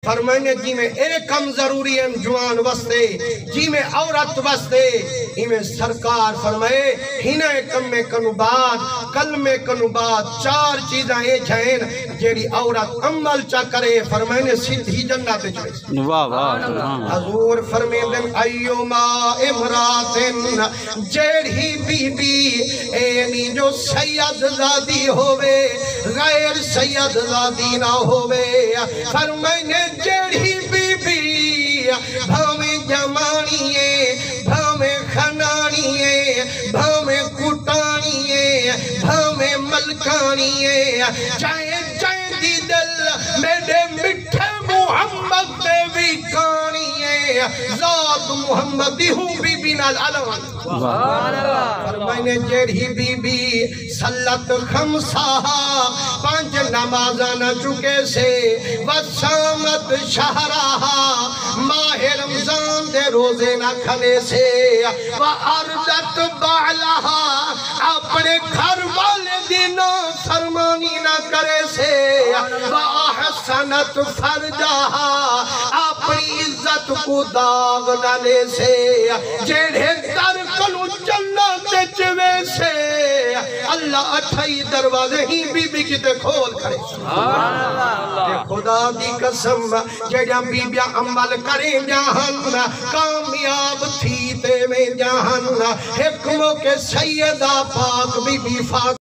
فرمائنے جی میں ایک کم ضروری ہے جوان وستے جی میں عورت وستے ہی میں سرکار فرمائے ہینا کم میں کنو بات کل میں کنو بات چار چیزاں اے جائیں جیڑی عورت عمل چا کرے فرمائنے سیدھی جنت چوئے واہ واہ حضور فرمائنے ایوما امراتن جیڑی بی بی اینی جو سید زادی ہوئے غیر سید زادی نہ ہوئے فرمائنے جیڑی بی بی بھامے جمانیے بھامے خنانیے بھامے کٹانیے بھامے ملکانیے چاہے چاہے دی دل میرے مٹھے محمد دے بھی کانیے ذات محمدی ہوں بی بی نال علم فرمائنے جیڑی بی بی سلط خمسہ پانچ نمازاں چکے سے وسامت شہرہا ماہ رمضان دے روزے نہ کھنے سے وَأَرْضَتْ بَعْلَهَا اپنے گھر والے دنوں فرمانی نہ کرے سے وَأَحْسَنَتْ فَرْجَهَا اپنی عزت کو داغ نہ لے سے جیڑے در کنو جنت چوے سے اللہ اٹھائی دروازے ہی بی بی کی تے کھول کرے خدا دی قسم جیڑا بی بی عمل کریں جہن کامیاب تھی تے میں جہن حکموں کے سیدہ پاک بی بی فاطمہ